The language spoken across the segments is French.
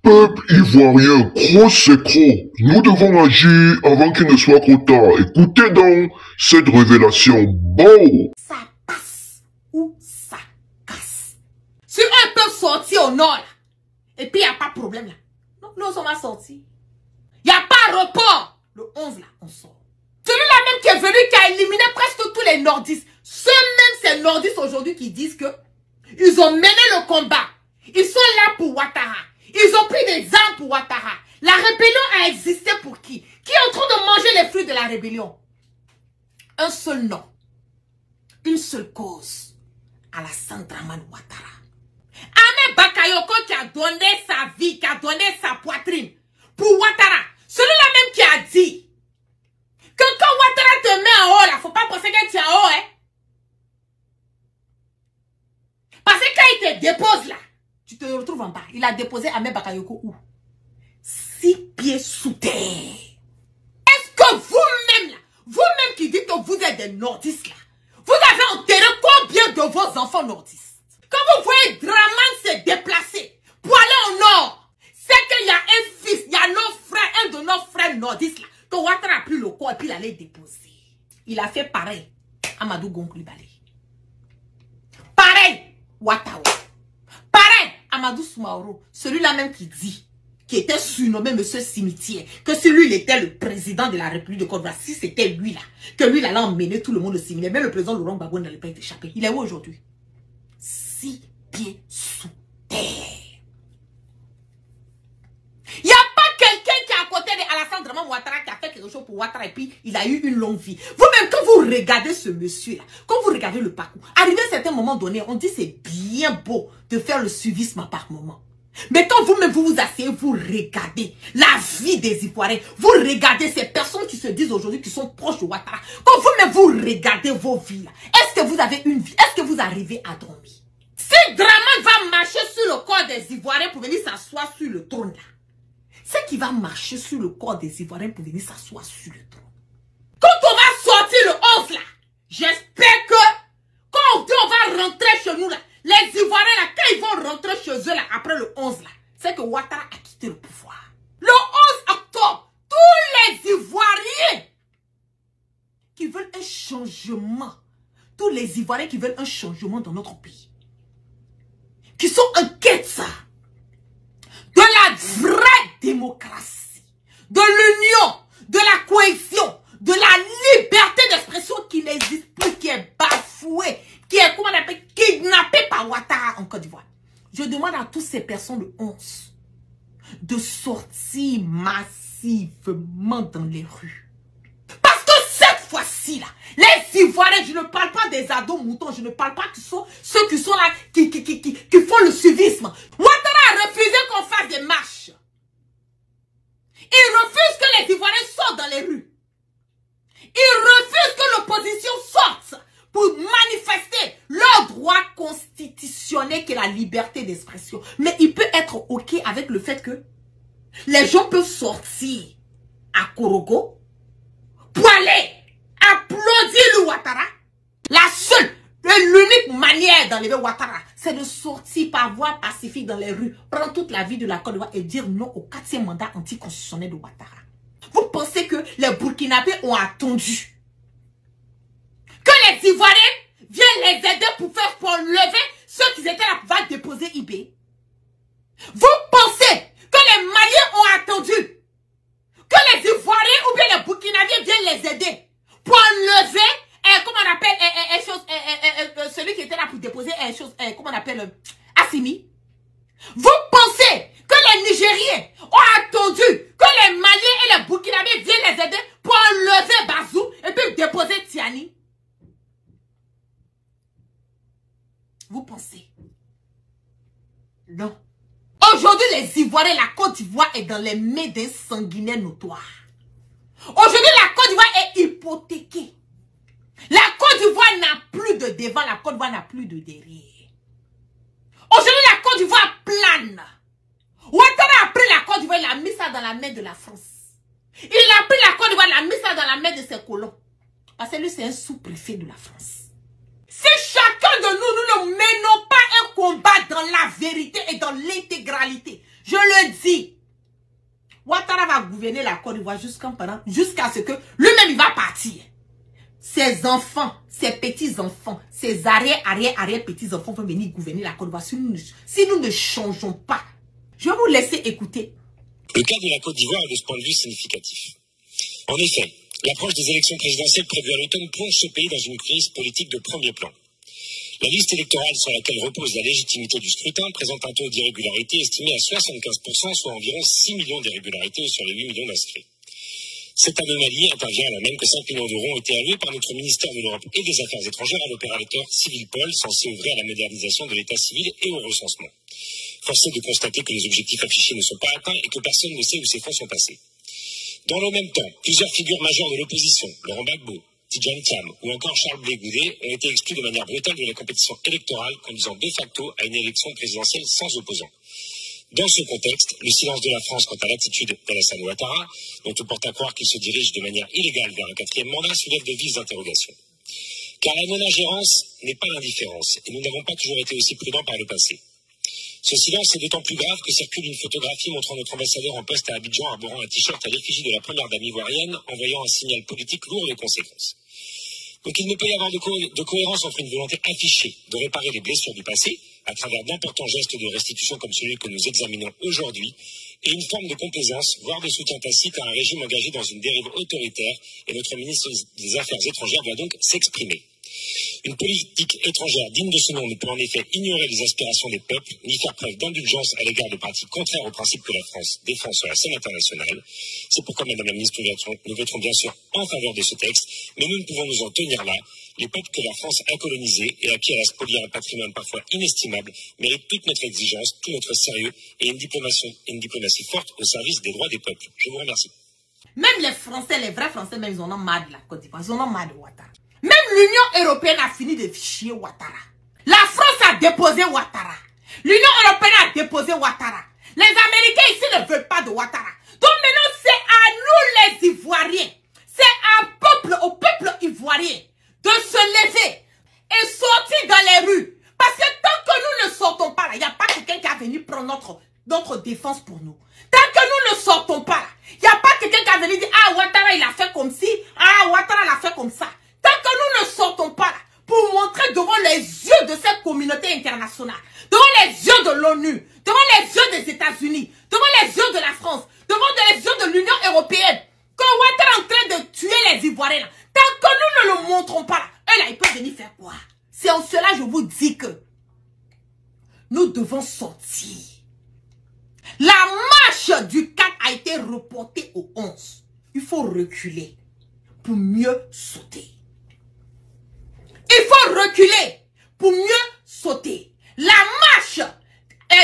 Peuple ivoirien, gros c'est gros. Nous devons agir avant qu'il ne soit trop tard. Écoutez donc cette révélation. Bon. Ça passe ou ça casse. Si eux peuvent sortir au nord, là, et puis il n'y a pas de problème là. Donc nous sommes sortis. Il n'y a pas de report. Le 11 là, on sort. Celui-là même qui est venu, qui a éliminé presque tous les nordistes. Ces nordistes aujourd'hui qui disent que ils ont mené le combat. Ils sont là pour Ouattara. Ils ont pris des armes pour Ouattara. La rébellion a existé pour qui? Qui est en train de manger les fruits de la rébellion? Un seul nom. Une seule cause. Alassane Dramane Ouattara. Ahmed Bakayoko qui a donné sa vie, qui a donné sa poitrine pour Ouattara. Celui-là même qui a dit que quand Ouattara te met en haut, là, faut pas penser que tu es en haut, hein. Parce que quand il te dépose là, tu te retrouves en bas. Il a déposé Ahmed Bakayoko où? 6 pieds sous terre. Est-ce que vous-même là, vous-même qui dites que vous êtes des nordistes là, vous avez enterré combien de vos enfants nordistes? Quand vous voyez Dramane se déplacer pour aller au nord, c'est qu'il y a un fils, il y a nos frères, un de nos frères nordistes là, que Ouattara a pris le corps et puis il allait déposer. Il a fait pareil à Amadou Gon Coulibaly. Pareil, Ouattara. Pareil, Amadou Soumaoro, celui-là même qui dit, qui était surnommé Monsieur Cimetière, que si lui il était le président de la République de Côte d'Ivoire, si c'était lui là, que lui il allait emmener tout le monde au cimetière, même le président Laurent Gbagbo n'allait pas être échappé. Il est où aujourd'hui? 6 pieds sous terre. Il n'y a pas quelqu'un qui est à côté d'Alassane Dramane Ouattara qui a fait quelque chose pour Ouattara et puis il a eu une longue vie. Vous-même, quand vous regardez ce monsieur-là, quand vous regardez le parcours, arrivé à un certain moment donné, on dit c'est bien beau de faire le suivisme par moment. Mais quand vous-même vous vous asseyez, vous regardez la vie des Ivoiriens, vous regardez ces personnes qui se disent aujourd'hui qui sont proches de Ouattara, quand vous-même vous regardez vos vies là, est-ce que vous avez une vie? Est-ce que vous arrivez à dormir? Si Dramane va marcher sur le corps des Ivoiriens pour venir s'asseoir sur le trône là, c'est qui va marcher sur le corps des Ivoiriens pour venir s'asseoir sur le trône. Quand on va sortir le 11 là, j'espère que quand on va rentrer chez nous là, les Ivoiriens là, quand ils vont rentrer chez eux là, après le 11 là, c'est que Ouattara a quitté le pouvoir. Le 11 octobre, tous les Ivoiriens qui veulent un changement, tous les Ivoiriens qui veulent un changement dans notre pays, qui sont en quête ça, de la vraie démocratie, de l'union, de la cohésion, de la liberté d'expression qui n'existe plus, qui est bafouée, qui est, comment on appelle, kidnappée par Ouattara en Côte d'Ivoire. Je demande à toutes ces personnes le 11 de sortir massivement dans les rues. Parce que cette fois-ci là, les Ivoiriens, je ne parle pas des ados moutons, je ne parle pas de ceux qui sont là, qui font le suivisme. Ouattara a refusé qu'on fasse des marches. Il refuse que les Ivoiriens sortent dans les rues. Il refuse que l'opposition sorte pour manifester leur droit constitutionnel qui est la liberté d'expression. Mais il peut être OK avec le fait que les gens peuvent sortir à Korogo pour aller applaudir le Ouattara. La seule et l'unique manière d'enlever Ouattara, c'est de sortir par voie pacifique dans les rues, prendre toute la vie de la Côte d'Ivoire et dire non au 4e mandat anticonstitutionnel de Ouattara. Vous pensez que les Burkinabés ont attendu que les Ivoiriens viennent les aider pour lever ceux qui étaient là pour déposer IB? Vous pensez que les Maliens ont attendu que les Ivoiriens ou bien les Burkinabés viennent les aider pour lever, comment on appelle, celui qui était là pour déposer, comment on appelle, Assimi? Vous pensez que les Nigériens ont attendu que les Maliens et les Burkinabés viennent les aider pour enlever Bazou et puis déposer Tiani? Vous pensez? Non. Aujourd'hui, les Ivoiriens, la Côte d'Ivoire est dans les mains d'un sanguinaire notoire. Aujourd'hui, la Côte d'Ivoire est hypothéquée. La Côte d'Ivoire n'a plus de devant, la Côte d'Ivoire n'a plus de derrière. Aujourd'hui, la Côte d'Ivoire plane. Ouattara a pris la Côte d'Ivoire, il a mis ça dans la main de la France. Il a pris la Côte d'Ivoire, il a mis ça dans la main de ses colons. Parce que lui, c'est un sous-préfet de la France. Si chacun de nous, nous ne menons pas un combat dans la vérité et dans l'intégralité, je le dis, gouverner la Côte d'Ivoire jusqu'à ce que lui-même il va partir. Ses enfants, ses petits-enfants, ses arrière-petits-enfants vont venir gouverner la Côte d'Ivoire si nous ne changeons pas. Je vais vous laisser écouter. Le cas de la Côte d'Ivoire est de ce point de vue significatif. En effet, l'approche des élections présidentielles prévues à l'automne plonge ce pays dans une crise politique de premier plan. La liste électorale sur laquelle repose la légitimité du scrutin présente un taux d'irrégularité estimé à 75%, soit environ 6 millions d'irrégularités sur les 8 millions d'inscrits. Cette anomalie intervient alors même que 5 millions d'euros ont été alloués par notre ministère de l'Europe et des Affaires étrangères à l'opérateur Civilpol, censé œuvrer à la modernisation de l'état civil et au recensement. Force est de constater que les objectifs affichés ne sont pas atteints et que personne ne sait où ces fonds sont passés. Dans le même temps, plusieurs figures majeures de l'opposition, Laurent Gbagbo, Tidjane Thiam ou encore Charles Blé Goudet, ont été exclus de manière brutale de la compétition électorale, conduisant de facto à une élection présidentielle sans opposant. Dans ce contexte, le silence de la France quant à l'attitude d'Alassane Ouattara, dont on porte à croire qu'il se dirige de manière illégale vers un 4e mandat, soulève de vives interrogations. Car la non-ingérence n'est pas l'indifférence, et nous n'avons pas toujours été aussi prudents par le passé. Ce silence est d'autant plus grave que circule une photographie montrant notre ambassadeur en poste à Abidjan arborant un t-shirt à l'effigie de la première dame ivoirienne, envoyant un signal politique lourd de conséquences. Donc il ne peut y avoir de cohérence entre une volonté affichée de réparer les blessures du passé, à travers d'importants gestes de restitution comme celui que nous examinons aujourd'hui, et une forme de complaisance, voire de soutien tacite à un régime engagé dans une dérive autoritaire, et notre ministre des Affaires étrangères doit donc s'exprimer. Une politique étrangère digne de ce nom ne peut en effet ignorer les aspirations des peuples, ni faire preuve d'indulgence à l'égard de pratiques contraires aux principes que la France défend sur la scène internationale. C'est pourquoi, Madame la Ministre, nous voterons bien sûr en faveur de ce texte, mais nous ne pouvons nous en tenir là. Les peuples que la France a colonisés et à qui elle a spolié un patrimoine parfois inestimable méritent toute notre exigence, tout notre sérieux et une diplomatie forte au service des droits des peuples. Je vous remercie. Même les Français, les vrais Français, même ils en ont marre de la Côte d'Ivoire, ils en ont marre de Ouattara. Même l'Union européenne a fini de chier Ouattara. La France a déposé Ouattara. L'Union européenne a déposé Ouattara. Les Américains ici ne veulent pas de Ouattara. Donc maintenant, c'est à nous les Ivoiriens, c'est au peuple ivoirien de se lever et sortir dans les rues. Parce que tant que nous ne sortons pas là, il n'y a pas quelqu'un qui a venu prendre notre défense pour nous. Tant que nous ne sortons pas là, il n'y a pas quelqu'un qui a venu dire « Ah, Ouattara, il a fait comme ci. Ah, Ouattara, il a fait comme ça. » Tant que nous ne sortons pas là, pour montrer devant les yeux de cette communauté internationale, devant les yeux de l'ONU, devant les yeux des États-Unis, devant les yeux de la France, devant les yeux de l'Union européenne, que Ouattara est en train de tuer les Ivoiriens là, tant que nous ne le montrons pas là, eux là, ils peuvent venir faire quoi? C'est en cela que je vous dis que nous devons sortir. La marche du 4 a été reportée au 11. Il faut reculer pour mieux sauter. Il faut reculer pour mieux sauter. La marche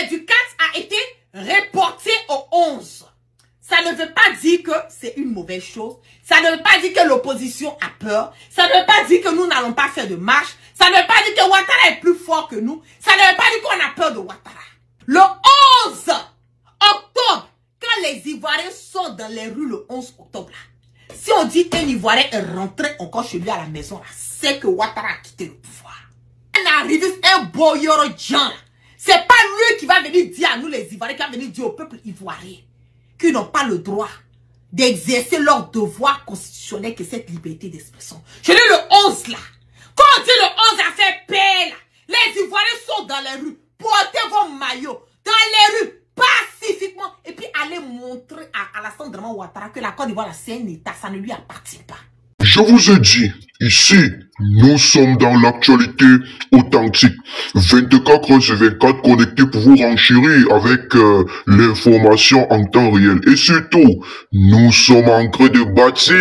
du 4 a été reportée au 11. Ça ne veut pas dire que c'est une mauvaise chose. Ça ne veut pas dire que l'opposition a peur. Ça ne veut pas dire que nous n'allons pas faire de marche. Ça ne veut pas dire que Ouattara est plus fort que nous. Ça ne veut pas dire qu'on a peur de Ouattara. Le 11 octobre, quand les Ivoiriens sont dans les rues le 11 octobre, là, si on dit qu'un Ivoirien est rentré encore chez lui à la maison, c'est que Ouattara a quitté le pouvoir. Un arriviste, un boyoro Jean, c'est pas lui qui va venir dire à nous les Ivoiriens, qui va venir dire au peuple ivoirien qu'ils n'ont pas le droit d'exercer leur devoir constitutionnel que cette liberté d'expression. Je dis le 11 là. Quand on dit le 11 a fait paix là, les Ivoiriens sont dans les rues, portez vos maillots dans les rues, pacifiquement, et puis allez montrer à Alassane Draman Ouattara que la Côte d'Ivoire c'est un État, ça ne lui appartient pas. Je vous ai dit, ici, nous sommes dans l'actualité authentique. 24h/24 connectés pour vous renchérir avec l'information en temps réel. Et surtout, nous sommes en train de bâtir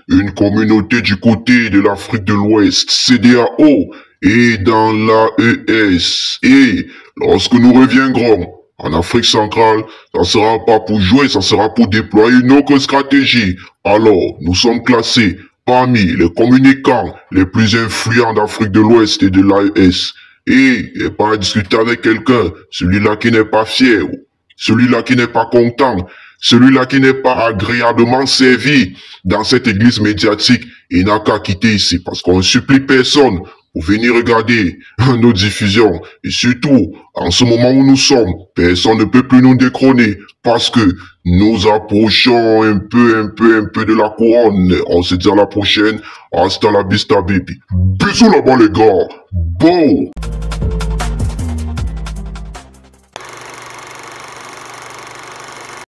une communauté du côté de l'Afrique de l'Ouest, CEDEAO, et dans l'AES. Et lorsque nous reviendrons en Afrique centrale, ça sera pas pour jouer, ça sera pour déployer une autre stratégie. Alors, nous sommes classés parmi les communicants les plus influents d'Afrique de l'Ouest et de l'AES. Et il n'y a pas à discuter avec quelqu'un, celui-là qui n'est pas fier, celui-là qui n'est pas content, celui-là qui n'est pas agréablement servi dans cette église médiatique, il n'a qu'à quitter ici parce qu'on ne supplie personne venir regarder nos diffusions. Et surtout, en ce moment où nous sommes, personne ne peut plus nous détrôner parce que nous approchons un peu de la couronne. On se dit à la prochaine. Hasta la vista, baby. Bisous là-bas, les gars. Bon.